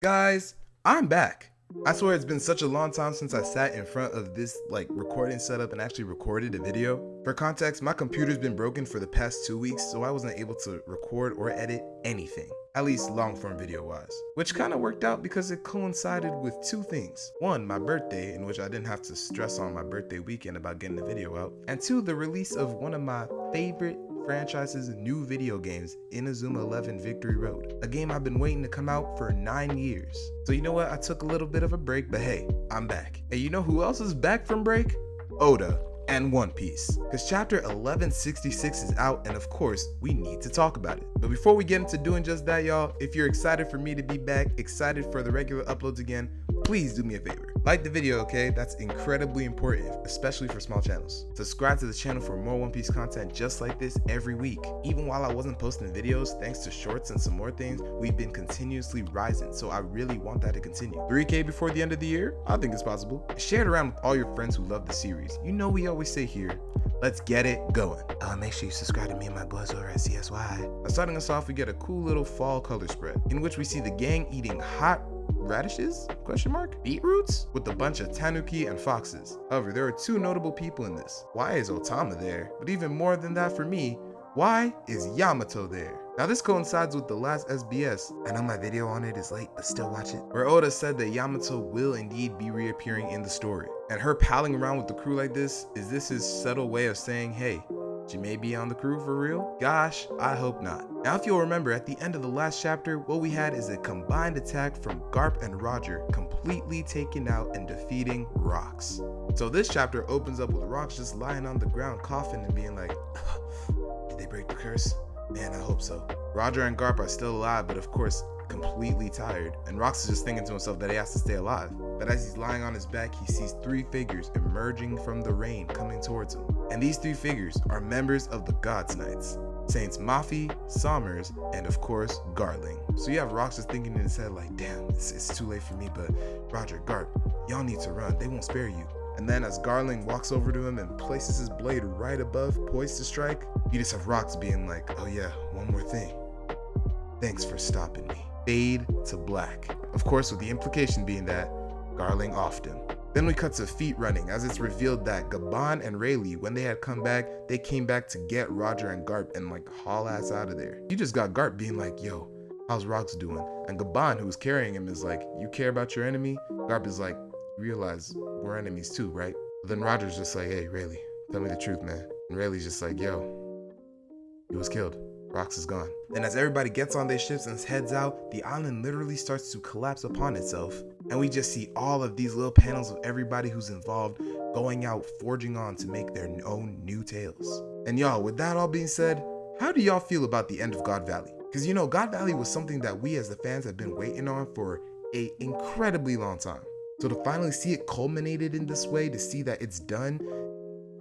Guys, I'm back. I swear it's been such a long time since I sat in front of this recording setup and actually recorded a video. For context, my computer's been broken for the past 2 weeks, so I wasn't able to record or edit anything, at least long form video wise, which kind of worked out because it coincided with two things. One, my birthday, in which I didn't have to stress on my birthday weekend about getting the video out, and two, the release of one of my favorite franchise's new video games, Inazuma 11 Victory Road, a game I've been waiting to come out for 9 years. So you know what, I took a little bit of a break, but hey, I'm back. And you know who else is back from break? Oda and One Piece, because chapter 1166 is out, and of course we need to talk about it. But before we get into doing just that, y'all, if you're excited for me to be back, excited for the regular uploads again, please do me a favor. Like the video, okay? That's incredibly important, especially for small channels. Subscribe to the channel for more One Piece content just like this every week. Even while I wasn't posting videos, thanks to shorts and some more things, we've been continuously rising, so I really want that to continue. 3K before the end of the year? I think it's possible. Share it around with all your friends who love the series. You know we always say here, let's get it going. Make sure you subscribe to me and my boys over at CSY. Now, starting us off, we get a cool little fall color spread, in which we see the gang eating hot radishes? Beetroots? With a bunch of tanuki and foxes. However, there are two notable people in this. Why is Otama there? But even more than that for me, why is Yamato there? Now this coincides with the last SBS, I know my video on it is late, but still watch it, where Oda said that Yamato will indeed be reappearing in the story. And her palling around with the crew like this, is this his subtle way of saying, hey, she may be on the crew for real? Gosh, I hope not. Now if you'll remember, at the end of the last chapter, what we had is a combined attack from Garp and Roger, completely taking out and defeating Rocks. So this chapter opens up with Rocks just lying on the ground coughing and being like, did they break the curse? Man, I hope so. Roger and Garp are still alive, but of course, completely tired, and Rocks is just thinking to himself that he has to stay alive. But as he's lying on his back, he sees three figures emerging from the rain coming towards him. And these three figures are members of the Gods Knights, Saints Mafi, Sommers, and of course, Garling. So you have Rocks just thinking in his head like, damn, it's too late for me, but Roger, Garp, y'all need to run, they won't spare you. And then as Garling walks over to him and places his blade right above, poised to strike, you just have Rocks being like, oh yeah, one more thing. Thanks for stopping me. Fade to black. Of course, with the implication being that Garling offed him. Then we cut to feet running as it's revealed that Gaban and Rayleigh, when they had come back, they came back to get Roger and Garp and haul ass out of there. You just got Garp being like, yo, how's Rocks doing? And Gaban, who's carrying him, is like, you care about your enemy? Garp is like, you realize we're enemies too, right? But then Roger's just like, hey, Rayleigh, tell me the truth, man. And Rayleigh's just like, yo, he was killed. Rocks is gone. And as everybody gets on their ships and heads out, the island literally starts to collapse upon itself. And we just see all of these little panels of everybody who's involved going out, forging on to make their own new tales. And y'all, with that all being said, how do y'all feel about the end of God Valley? Because you know, God Valley was something that we as the fans have been waiting on for an incredibly long time. So to finally see it culminated in this way, to see that it's done,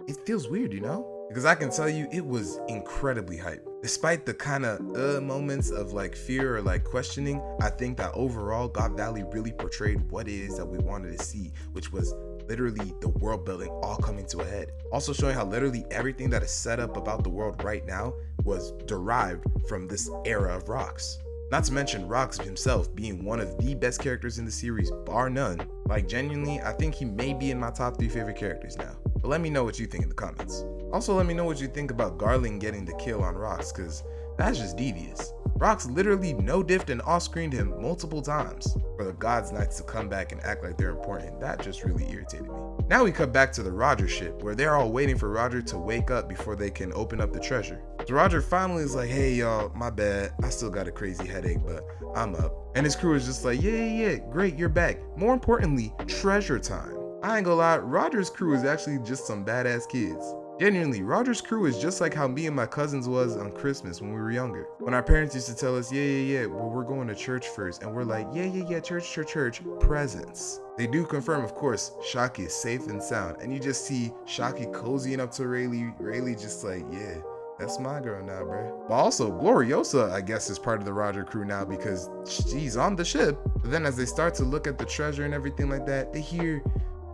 it feels weird, you know? Because I can tell you, it was incredibly hype. Despite the kind of moments of fear or questioning, I think that overall God Valley really portrayed what it is that we wanted to see, which was literally the world building all coming to a head. Also showing how literally everything that is set up about the world right now was derived from this era of Rocks. Not to mention Rocks himself being one of the best characters in the series, bar none. Genuinely, I think he may be in my top 3 favorite characters now. But let me know what you think in the comments. Also, let me know what you think about Garling getting the kill on Rocks, because that's just devious. Rocks literally no-diffed and off-screened him multiple times. For the Gods Knights to come back and act like they're important, that just really irritated me. Now we cut back to the Roger ship, where they're all waiting for Roger to wake up before they can open up the treasure. So Roger finally is like, hey y'all, my bad, I still got a crazy headache, but I'm up. And his crew is just like, yeah, great, you're back. More importantly, treasure time. I ain't gonna lie, Roger's crew is actually just some badass kids. Genuinely, Roger's crew is just like how me and my cousins was on Christmas when we were younger. When our parents used to tell us, yeah, well, we're going to church first. And we're like, yeah, church, presents. They do confirm, of course, Shaki is safe and sound. And you just see Shaki cozying up to Rayleigh. Rayleigh just like, yeah, that's my girl now, bruh. But also, Gloriosa, I guess, is part of the Roger crew now because she's on the ship. But then as they start to look at the treasure and everything like that, they hear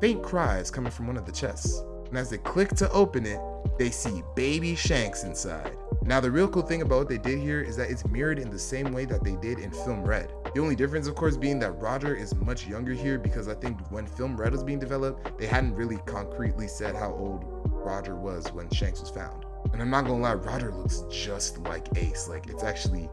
faint cries coming from one of the chests. And as they click to open it, they see baby Shanks inside. Now the real cool thing about what they did here is that it's mirrored in the same way that they did in film Red. The only difference, of course, being that Roger is much younger here, because I think when Film Red was being developed, they hadn't really concretely said how old Roger was when Shanks was found. And I'm not gonna lie, Roger looks just like Ace. Like, it's actually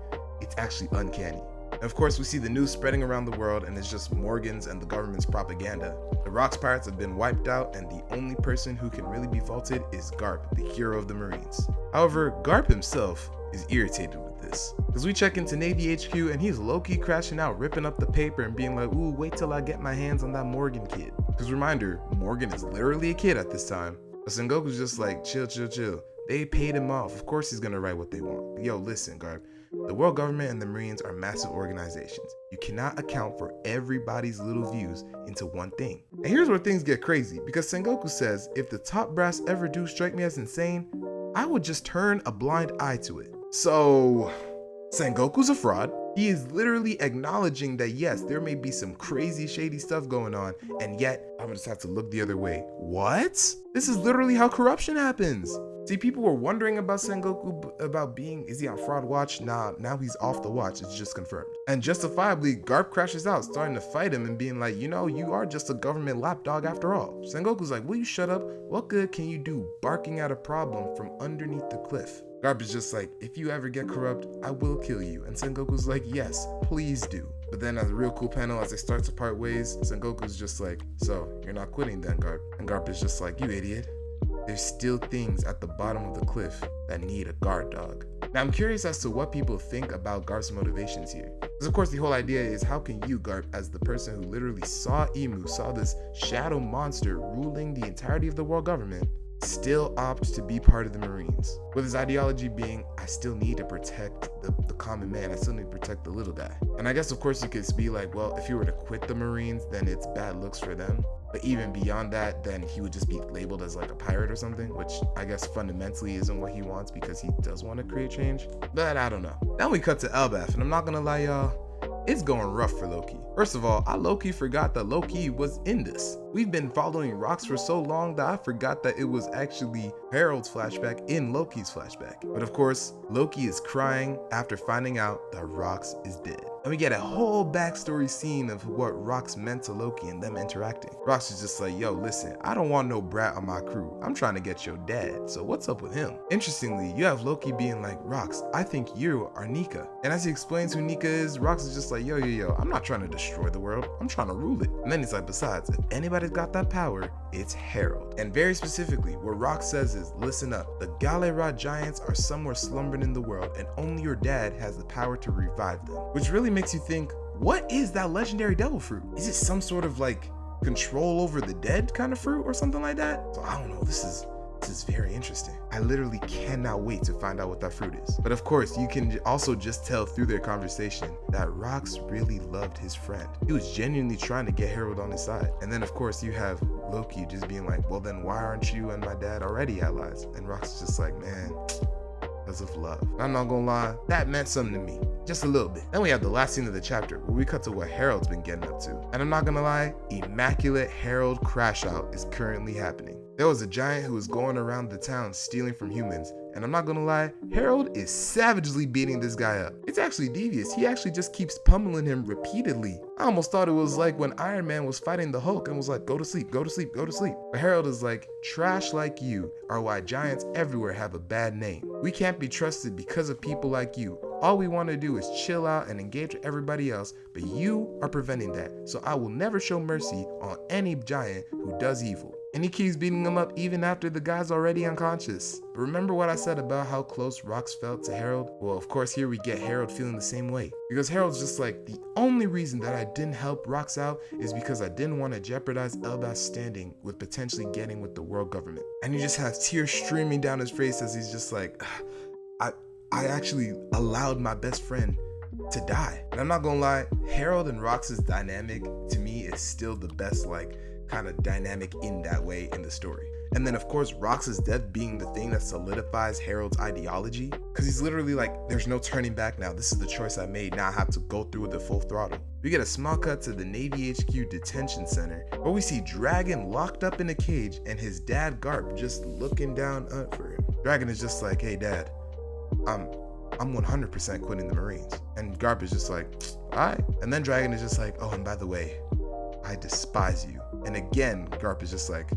uncanny. And of course, we see the news spreading around the world, and it's just Morgan's and the government's propaganda. The Rocks pirates have been wiped out, and the only person who can really be faulted is Garp, the hero of the Marines. However, Garp himself is irritated with this, because we check into Navy HQ and he's low-key crashing out, ripping up the paper and being like, ooh, wait till I get my hands on that Morgan kid. Because reminder, Morgan is literally a kid at this time. But Sengoku's just like, chill. They paid him off. Of course he's gonna write what they want. Yo, listen, Garp. The world government and the Marines are massive organizations. You cannot account for everybody's little views into one thing. And here's where things get crazy, because Sengoku says, if the top brass ever do strike me as insane, I would just turn a blind eye to it. So, Sengoku's a fraud. He is literally acknowledging that yes, there may be some crazy shady stuff going on, and yet I'm gonna just have to look the other way. What? This is literally how corruption happens. See, people were wondering about Sengoku, about is he on fraud watch? Nah, now he's off the watch, it's just confirmed. And justifiably, Garp crashes out, starting to fight him and being like, you know, you are just a government lapdog after all. Sengoku's like, will you shut up? What good can you do barking at a problem from underneath the cliff? Garp is just like, if you ever get corrupt, I will kill you. And Sengoku's like, yes, please do. But then at a real cool panel, as they start to part ways, Sengoku's just like, so, you're not quitting then, Garp? And Garp is just like, you idiot. There's still things at the bottom of the cliff that need a guard dog. Now I'm curious as to what people think about Garp's motivations here. Because of course the whole idea is, how can you, Garp, as the person who literally saw this shadow monster ruling the entirety of the world government, still opt to be part of the Marines? With his ideology being, I still need to protect the common man, I still need to protect the little guy. And I guess of course you could be like, well, if you were to quit the Marines, then it's bad looks for them. But even beyond that, then he would just be labeled as like a pirate or something, which I guess fundamentally isn't what he wants, because he does want to create change. But I don't know. Then we cut to Elbaf, and I'm not gonna lie, y'all, it's going rough for Loki. First of all, I low-key forgot that Loki was in this. We've been following Rocks for so long that I forgot that it was actually Harold's flashback in Loki's flashback. But of course, Loki is crying after finding out that Rocks is dead. And we get a whole backstory scene of what Rocks meant to Loki and them interacting. Rocks is just like, yo, listen, I don't want no brat on my crew. I'm trying to get your dad, so what's up with him? Interestingly, you have Loki being like, Rocks, I think you are Nika. And as he explains who Nika is, Rocks is just like, yo, I'm not trying to destroy the world, I'm trying to rule it. And then he's like, besides, if anybody's got that power, it's Harold. And very specifically, what Rocks says is, listen up, the Galerod giants are somewhere slumbering in the world, and only your dad has the power to revive them. Which really makes you think, what is that legendary devil fruit? Is it some sort of like control over the dead kind of fruit or something like that? So I don't know, this is very interesting. I literally cannot wait to find out what that fruit is. But of course, you can also just tell through their conversation that Rocks really loved his friend. He was genuinely trying to get Harold on his side. And then of course you have Loki just being like, well then why aren't you and my dad already allies? And Rocks is just like, man, because of love. I'm not gonna lie, that meant something to me, just a little bit. Then we have the last scene of the chapter where we cut to what Harold's been getting up to. And I'm not gonna lie, Immaculate Harold Crash Out is currently happening. There was a giant who was going around the town stealing from humans, and I'm not gonna lie, Harold is savagely beating this guy up. It's actually devious. He actually just keeps pummeling him repeatedly. I almost thought it was like when Iron Man was fighting the Hulk and was like, go to sleep, go to sleep, go to sleep. But Harold is like, trash like you are why giants everywhere have a bad name. We can't be trusted because of people like you. All we want to do is chill out and engage with everybody else, but you are preventing that. So I will never show mercy on any giant who does evil. And he keeps beating him up even after the guy's already unconscious. But remember what I said about how close Rocks felt to Harold? Well, of course, here we get Harold feeling the same way. Because Harold's just like, the only reason that I didn't help Rocks out is because I didn't want to jeopardize Elbaf's standing with potentially getting with the world government. And you just have tears streaming down his face as he's just like, I actually allowed my best friend to die. And I'm not gonna lie, Harold and Rocks' dynamic to me is still the best kind of dynamic in that way in the story. And then of course Rocks' death being the thing that solidifies Harold's ideology, because he's literally like, there's no turning back now, this is the choice I made, now I have to go through with it full throttle. We get a small cut to the Navy HQ detention center where we see Dragon locked up in a cage and his dad Garp just looking down for him. Dragon is just like, hey dad, I'm 100% quitting the Marines. And Garp is just like, alright. And then Dragon is just like, oh, and by the way, I despise you. And again, Garp is just like,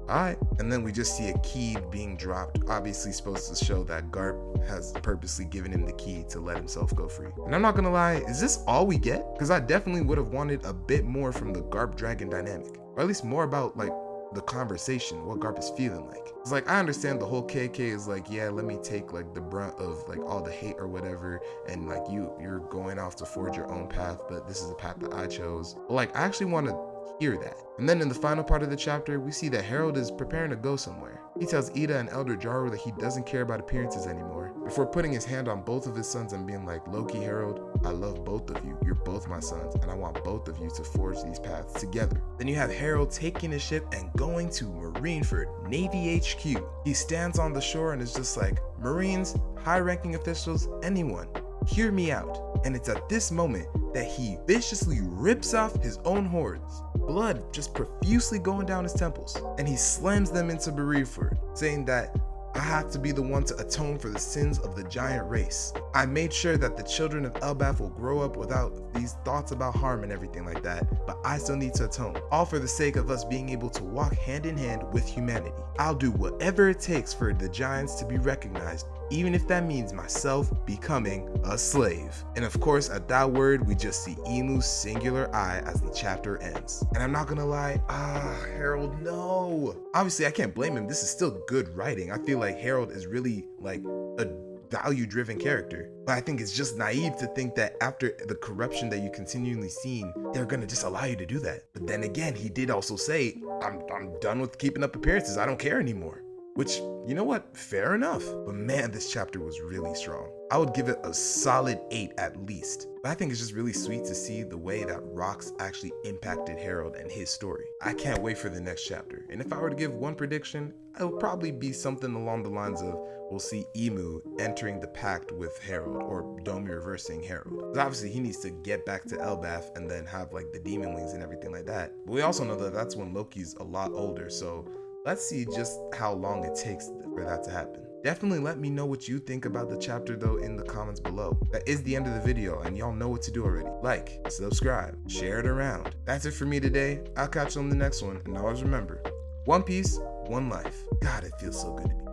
alright. And then we just see a key being dropped, obviously supposed to show that Garp has purposely given him the key to let himself go free. And I'm not gonna lie, is this all we get? Because I definitely would have wanted a bit more from the Garp Dragon dynamic, or at least more about like the conversation, what Garp is feeling like. It's like, I understand the whole KK is like, yeah, let me take like the brunt of like all the hate or whatever, and like you're going off to forge your own path, but this is the path that I chose. But like, I actually want to hear that. And then in the final part of the chapter, we see that Harold is preparing to go somewhere. He tells Ida and Elder Jaru that he doesn't care about appearances anymore, before putting his hand on both of his sons and being like, Loki, Harold, I love both of you. You're both my sons, and I want both of you to forge these paths together. Then you have Harold taking his ship and going to Marineford, Navy HQ. He stands on the shore and is just like, Marines, high-ranking officials, anyone, hear me out. And it's at this moment that he viciously rips off his own horns, blood just profusely going down his temples, and he slams them into Marineford, saying that I have to be the one to atone for the sins of the giant race. I made sure that the children of Elbaf will grow up without these thoughts about harm and everything like that, but I still need to atone, all for the sake of us being able to walk hand in hand with humanity. I'll do whatever it takes for the giants to be recognized, even if that means myself becoming a slave. And of course, at that word, we just see Emu's singular eye as the chapter ends. And I'm not gonna lie, Harold, no. Obviously, I can't blame him. This is still good writing. I feel like Harold is really like a value-driven character. But I think it's just naive to think that after the corruption that you continually seen, they're gonna just allow you to do that. But then again, he did also say, I'm done with keeping up appearances. I don't care anymore. Which, you know what, fair enough. But man, this chapter was really strong. I would give it a solid 8 at least. But I think it's just really sweet to see the way that rocks actually impacted Harold and his story. I can't wait for the next chapter. And if I were to give one prediction, it would probably be something along the lines of, we'll see Emu entering the pact with Harold, or Domi reversing Harold. Because obviously he needs to get back to Elbaf and then have like the demon wings and everything like that. But we also know that that's when Loki's a lot older, so let's see just how long it takes for that to happen. Definitely let me know what you think about the chapter though in the comments below. That is the end of the video, and y'all know what to do already. Like, subscribe, share it around. That's it for me today. I'll catch you on the next one, and always remember, one piece, one life. God, it feels so good to be